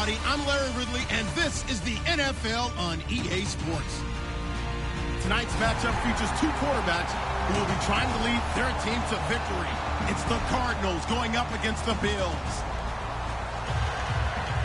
everybody. I'm Larry Ridley, and this is the NFL on EA Sports. Tonight's matchup features two quarterbacks who will be trying to lead their team to victory. It's the Cardinals going up against the Bills.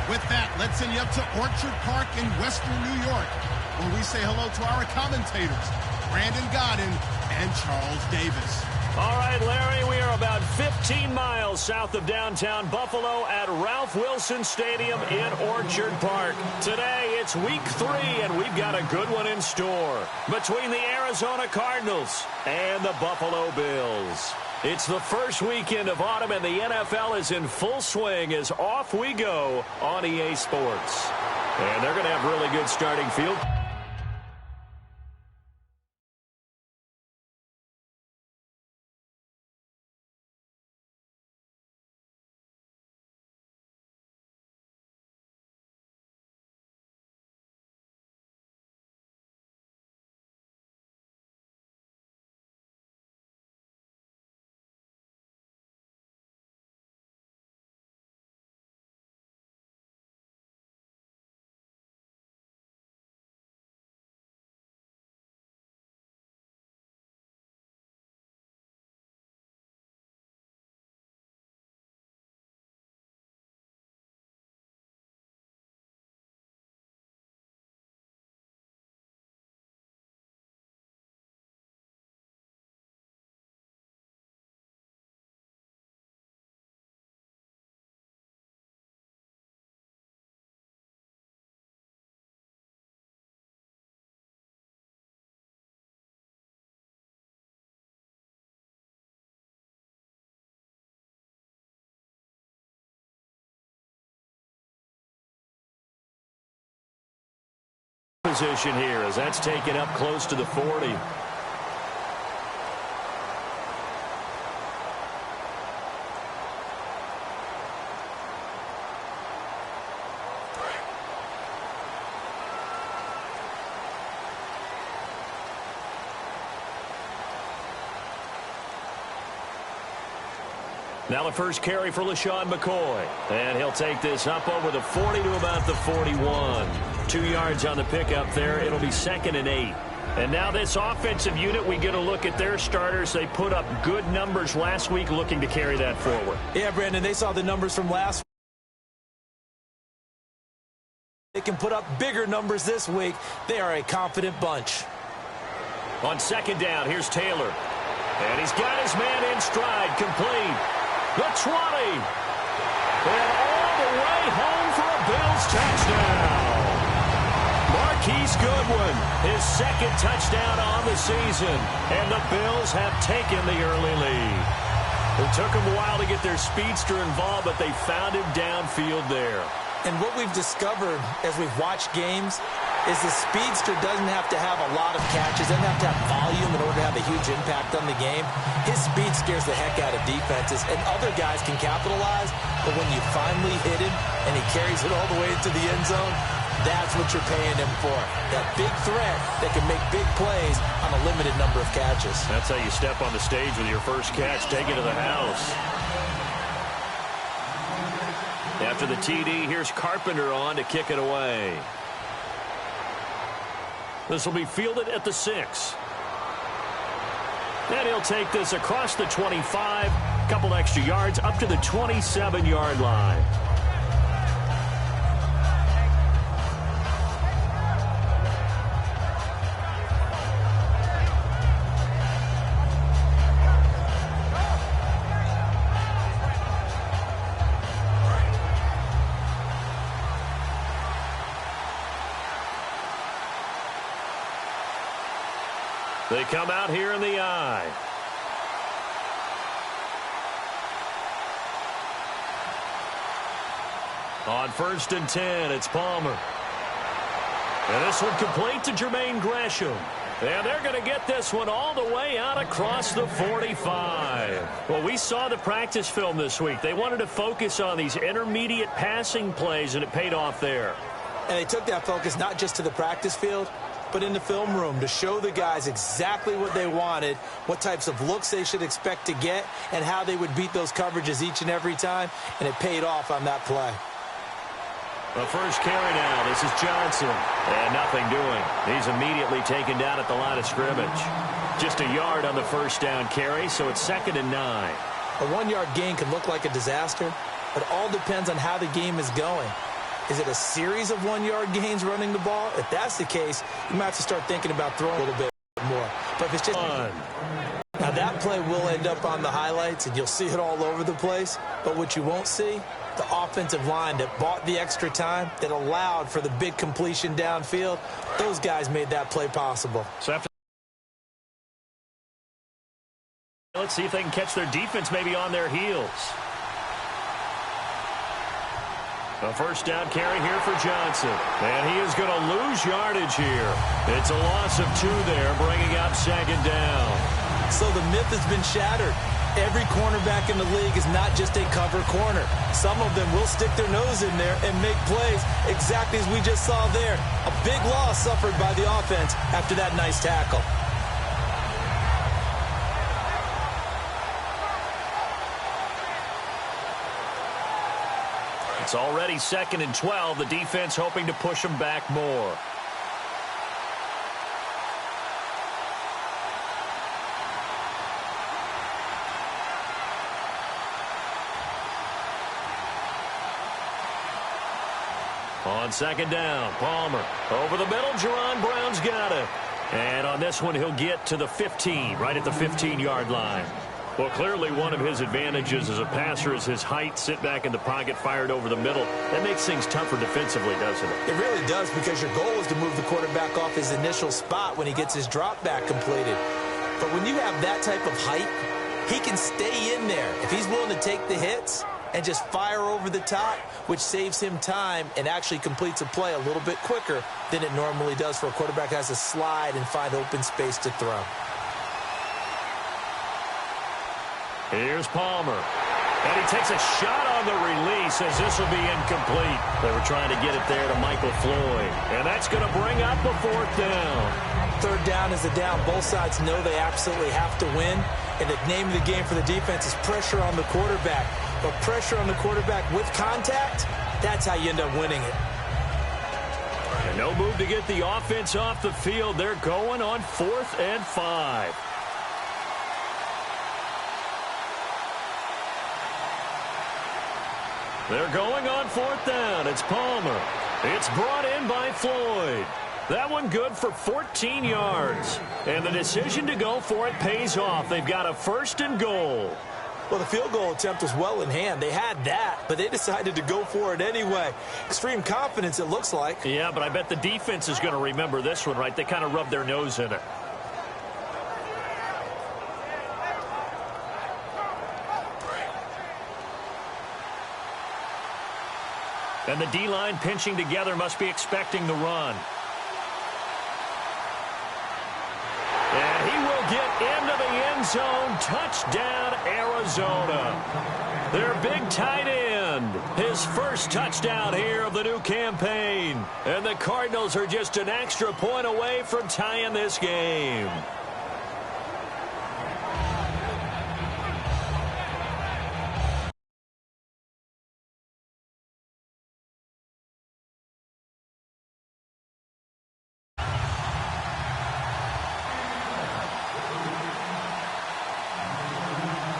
With that, let's send you up to Orchard Park in Western New York, where we say hello to our commentators, Brandon Godden and Charles Davis. All right, Larry, we are about 15 miles south of downtown Buffalo at Ralph Wilson Stadium in Orchard Park. Today, it's week 3, and we've got a good one in store between the Arizona Cardinals and the Buffalo Bills. It's the first weekend of autumn, and the NFL is in full swing as off we go on EA Sports. And they're going to have really good starting field position here as that's taken up close to the 40. Now the first carry for LaShawn McCoy. And he'll take this up over the 40 to about the 41. 2 yards on the pickup there. It'll be 2nd and 8. And now this offensive unit, we get a look at their starters. They put up good numbers last week, looking to carry that forward. Yeah, Brandon, they saw the numbers from last week. They can put up bigger numbers this week. They are a confident bunch. On 2nd down, here's Taylor. And he's got his man in stride, complete. The 20. And all the way home for a Bills touchdown. Marquise Goodwin, his 2nd touchdown on the season. And the Bills have taken the early lead. It took them a while to get their speedster involved, but they found him downfield there. And what we've discovered as we've watched games is the speedster doesn't have to have a lot of catches, doesn't have to have volume in order to have a huge impact on the game. His speed scares the heck out of defenses, and other guys can capitalize, but when you finally hit him and he carries it all the way into the end zone, that's what you're paying him for. That big threat that can make big plays on a limited number of catches. That's how you step on the stage with your first catch, take it to the house. After the TD, here's Carpenter on to kick it away. This will be fielded at the 6. And he'll take this across the 25, a couple extra yards up to the 27-yard line. They come out here in the eye. On 1st and 10, it's Palmer. And this one complete to Jermaine Gresham. And they're going to get this one all the way out across the 45. Well, we saw the practice film this week. They wanted to focus on these intermediate passing plays, and it paid off there. And they took that focus not just to the practice field, but in the film room to show the guys exactly what they wanted, what types of looks they should expect to get, and how they would beat those coverages each and every time, and it paid off on that play. The first carry now. This is Johnson. And nothing doing. He's immediately taken down at the line of scrimmage. Just a yard on the first down carry, so it's 2nd and 9. A 1-yard gain can look like a disaster. It all depends on how the game is going. Is it a series of 1-yard gains running the ball? If that's the case, you might have to start thinking about throwing a little bit more. But if it's just now that play will end up on the highlights, and you'll see it all over the place. But what you won't see, the offensive line that bought the extra time, that allowed for the big completion downfield, those guys made that play possible. So after let's see if they can catch their defense maybe on their heels. A first down carry here for Johnson. And he is going to lose yardage here. It's a loss of 2 there, bringing up 2nd down. So the myth has been shattered. Every cornerback in the league is not just a cover corner. Some of them will stick their nose in there and make plays exactly as we just saw there. A big loss suffered by the offense after that nice tackle. It's already 2nd and 12. The defense hoping to push them back more. On 2nd down, Palmer. Over the middle, Jerron Brown's got it. And on this one, he'll get to the 15, right at the 15-yard line. Well, clearly one of his advantages as a passer is his height. Sit back in the pocket, fired over the middle. That makes things tougher defensively, doesn't it? It really does, because your goal is to move the quarterback off his initial spot when he gets his drop back completed. But when you have that type of height, he can stay in there if he's willing to take the hits and just fire over the top, which saves him time and actually completes a play a little bit quicker than it normally does for a quarterback who has to slide and find open space to throw. Here's Palmer. And he takes a shot on the release as this will be incomplete. They were trying to get it there to Michael Floyd. And that's going to bring up a 4th down. 3rd down is a down. Both sides know they absolutely have to win. And the name of the game for the defense is pressure on the quarterback. But pressure on the quarterback with contact, that's how you end up winning it. And no move to get the offense off the field. They're going on 4th and 5. They're going on 4th down. It's Palmer. It's brought in by Floyd. That one good for 14 yards. And the decision to go for it pays off. They've got a 1st and goal. Well, the field goal attempt was well in hand. They had that, but they decided to go for it anyway. Extreme confidence, it looks like. Yeah, but I bet the defense is going to remember this one, right? They kind of rubbed their nose in it. And the D-line pinching together must be expecting the run. And he will get into the end zone. Touchdown, Arizona. Their big tight end. His first touchdown here of the new campaign. And the Cardinals are just an extra point away from tying this game.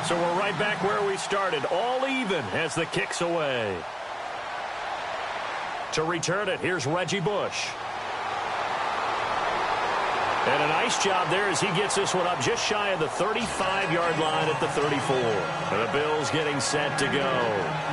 So we're right back where we started, all even as the kick's away. To return it, here's Reggie Bush. And a nice job there as he gets this one up just shy of the 35-yard line at the 34. And the Bills getting set to go.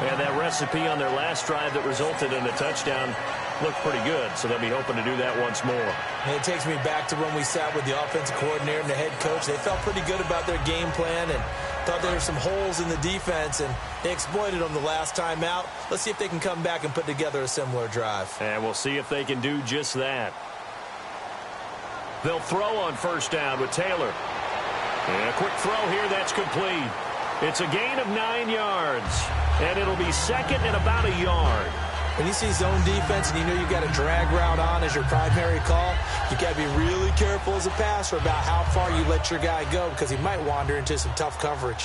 And that recipe on their last drive that resulted in a touchdown looked pretty good, so they'll be hoping to do that once more. And it takes me back to when we sat with the offensive coordinator and the head coach. They felt pretty good about their game plan and thought there were some holes in the defense, and they exploited them the last time out. Let's see if they can come back and put together a similar drive. And we'll see if they can do just that. They'll throw on first down with Taylor. And a quick throw here, that's complete. It's a gain of 9 yards, and it'll be 2nd and about a yard. When you see zone defense and you know you've got a drag route on as your primary call, you got to be really careful as a passer about how far you let your guy go, because he might wander into some tough coverage.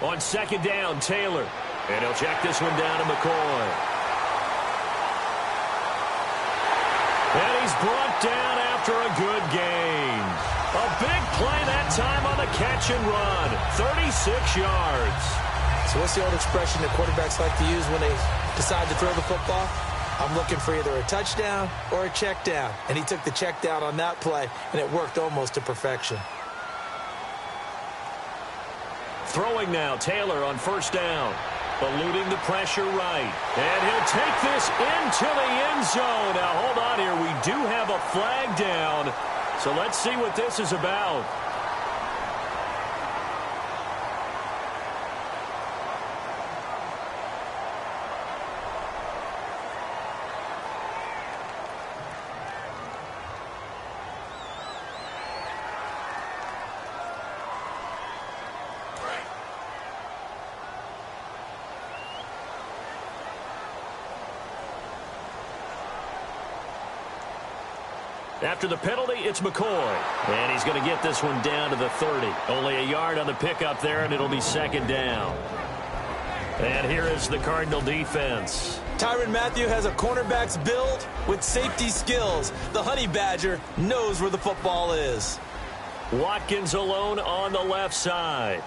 On second down, Taylor. And he'll check this one down to McCoy. And he's brought down after a good gain. A big play that time on the catch and run. 36 yards. So what's the old expression that quarterbacks like to use when they decide to throw the football? I'm looking for either a touchdown or a check down. And he took the check down on that play, and it worked almost to perfection. Throwing now, Taylor on first down. Eluding the pressure right. And he'll take this into the end zone. Now, hold on here. We do have a flag down. So let's see what this is about. After the penalty, it's McCoy. And he's going to get this one down to the 30. Only a yard on the pickup there, and it'll be second down. And here is the Cardinal defense. Tyrann Mathieu has a cornerback's build with safety skills. The Honey Badger knows where the football is. Watkins alone on the left side.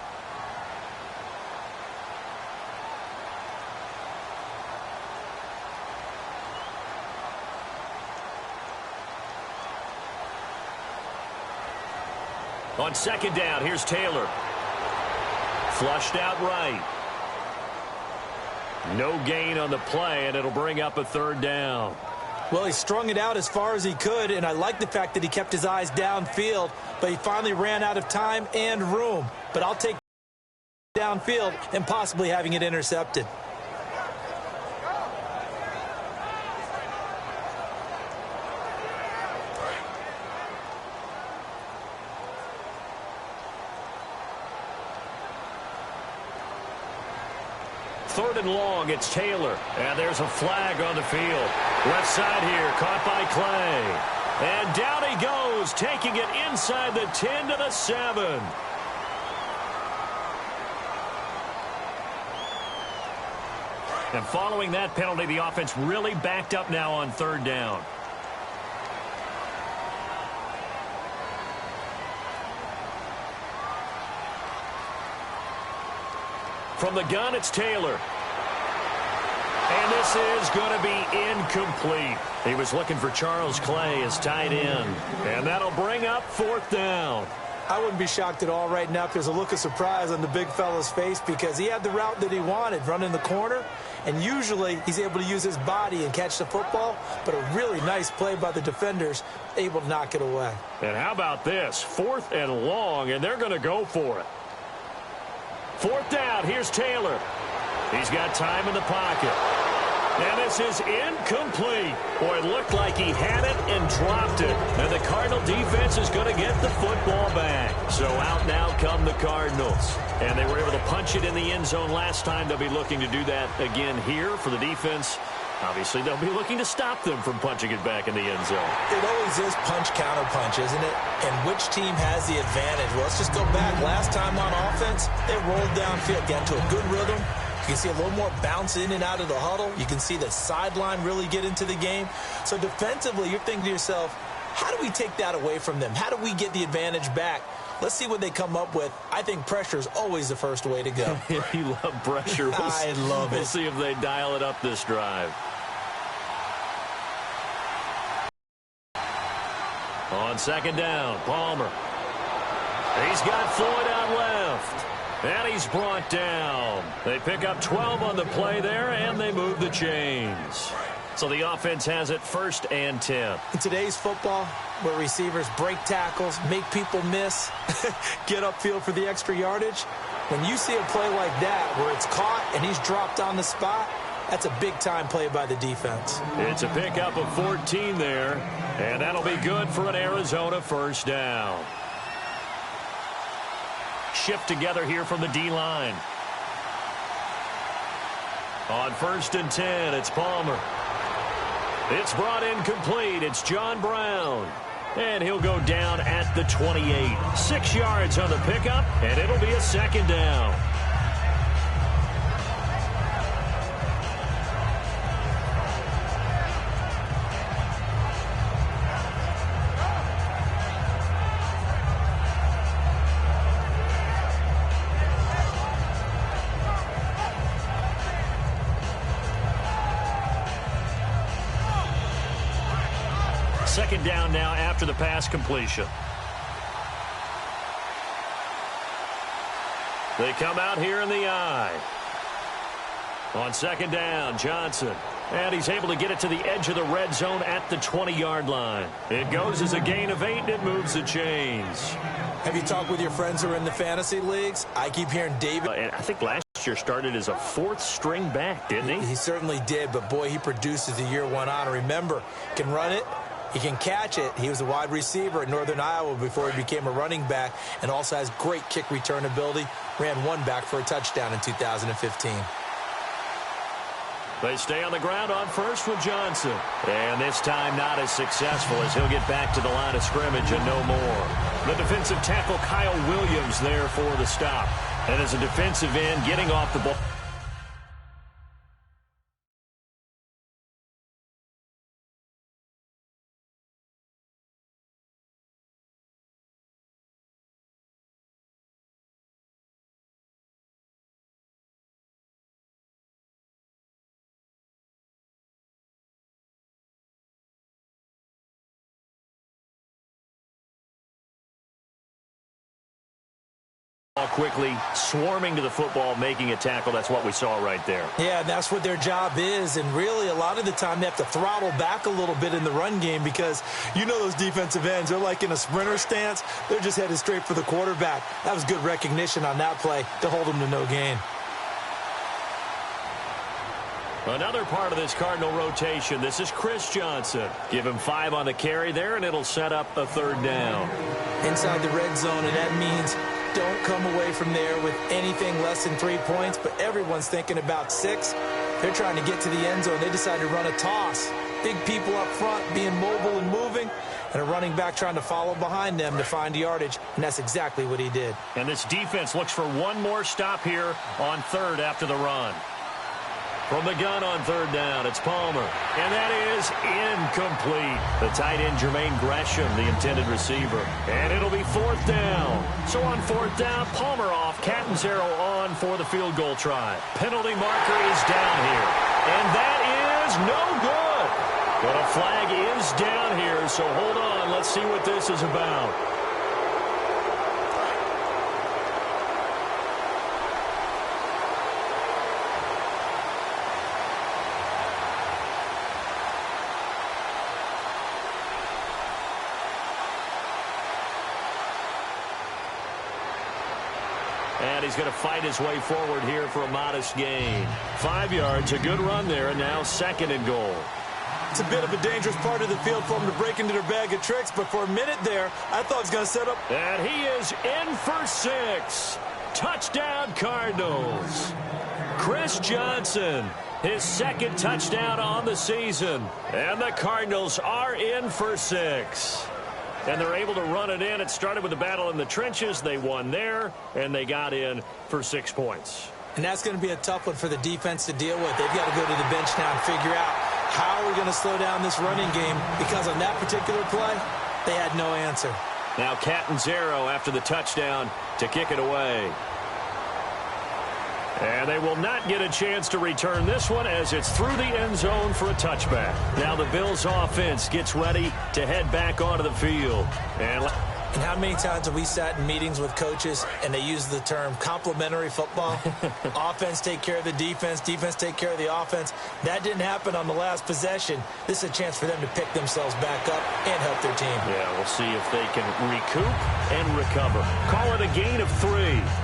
On second down, here's Taylor. Flushed out right. No gain on the play, and it'll bring up a third down. Well, he strung it out as far as he could, and I like the fact that he kept his eyes downfield, but he finally ran out of time and room. But I'll take downfield and possibly having it intercepted. Third and long, it's Taylor. And there's a flag on the field. Left side here, caught by Clay. And down he goes, taking it inside the 10 to the 7. And following that penalty, the offense really backed up now on third down. From the gun, it's Taylor. And this is going to be incomplete. He was looking for Charles Clay as tight end. And that'll bring up fourth down. I wouldn't be shocked at all right now if there's a look of surprise on the big fella's face because he had the route that he wanted, running the corner. And usually he's able to use his body and catch the football. But a really nice play by the defenders, able to knock it away. And how about this? Fourth and long, and they're going to go for it. Fourth down, here's Taylor. He's got time in the pocket. And this is incomplete. Boy, it looked like he had it and dropped it. And the Cardinal defense is going to get the football back. So out now come the Cardinals. And they were able to punch it in the end zone last time. They'll be looking to do that again here for the defense. Obviously, they'll be looking to stop them from punching it back in the end zone. It always is punch-counter-punch, isn't it? And which team has the advantage? Well, let's just go back. Last time on offense, they rolled downfield, got into a good rhythm. You can see a little more bounce in and out of the huddle. You can see the sideline really get into the game. So defensively, you're thinking to yourself, how do we take that away from them? How do we get the advantage back? Let's see what they come up with. I think pressure is always the first way to go. You love pressure. I love it. We'll see if they dial it up this drive. On second down, Palmer. He's got Floyd out left. And he's brought down. They pick up 12 on the play there, and they move the chains. So the offense has it first and 10. In today's football, where receivers break tackles, make people miss, get upfield for the extra yardage, when you see a play like that where it's caught and he's dropped on the spot, that's a big-time play by the defense. It's a pickup of 14 there, and that'll be good for an Arizona first down. Shift together here from the D-line. On first and 10, it's Palmer. It's brought in complete. It's John Brown. And he'll go down at the 28. 6 yards on the pickup, and it'll be a second down. Second down now after the pass completion. They come out here in the I. On second down, Johnson. And he's able to get it to the edge of the red zone at the 20-yard line. It goes as a gain of 8, and it moves the chains. Have you talked with your friends who are in the fantasy leagues? I keep hearing David. And I think last year started as a 4th-string back, didn't he? He certainly did, but boy, he produces the year one on. Remember, he can run it. He can catch it. He was a wide receiver at Northern Iowa before he became a running back, and also has great kick return ability. Ran one back for a touchdown in 2015. They stay on the ground on first with Johnson. And this time not as successful as he'll get back to the line of scrimmage and no more. The defensive tackle Kyle Williams there for the stop. And as a defensive end getting off the ball. Quickly swarming to the football, making a tackle. That's what we saw right there. Yeah, that's what their job is, and really a lot of the time they have to throttle back a little bit in the run game because you know those defensive ends, they're like in a sprinter stance. They're just headed straight for the quarterback. That was good recognition on that play to hold them to no gain. Another part of this Cardinal rotation, this is Chris Johnson. Give him 5 on the carry there, and it'll set up a 3rd down. Inside the red zone, and that means don't come away from there with anything less than 3 points, but everyone's thinking about 6. They're trying to get to the end zone. They decide to run a toss. Big people up front being mobile and moving, and a running back trying to follow behind them to find yardage, and that's exactly what he did. And this defense looks for one more stop here on 3rd after the run. From the gun on 3rd down, it's Palmer. And that is incomplete. The tight end, Jermaine Gresham, the intended receiver. And it'll be 4th down. So on 4th down, Palmer off. Catanzaro on for the field goal try. Penalty marker is down here. And that is no good. But a flag is down here, so hold on. Let's see what this is about. And he's going to fight his way forward here for a modest gain. 5 yards, a good run there, and now 2nd and goal. It's a bit of a dangerous part of the field for him to break into their bag of tricks, but for a minute there, I thought he was going to set up. And he is in for 6. Touchdown, Cardinals. Chris Johnson, his 2nd touchdown on the season. And the Cardinals are in for 6. And they're able to run it in. It started with a battle in the trenches. They won there, and they got in for 6 points. And that's going to be a tough one for the defense to deal with. They've got to go to the bench now and figure out how are we going to slow down this running game, because on that particular play, they had no answer. Now Catanzaro after the touchdown to kick it away. And they will not get a chance to return this one as it's through the end zone for a touchback. Now the Bills offense gets ready to head back onto the field. And how many times have we sat in meetings with coaches and they use the term complementary football? Offense take care of the defense, defense take care of the offense. That didn't happen on the last possession. This is a chance for them to pick themselves back up and help their team. Yeah, we'll see if they can recoup and recover. Call it a gain of 3,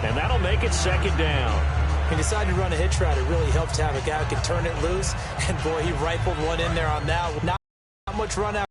and that'll make it 2nd down. He decided to run a hitch route. It really helped to have a guy who can turn it loose. And, boy, he rifled one in there on that. Not much run out.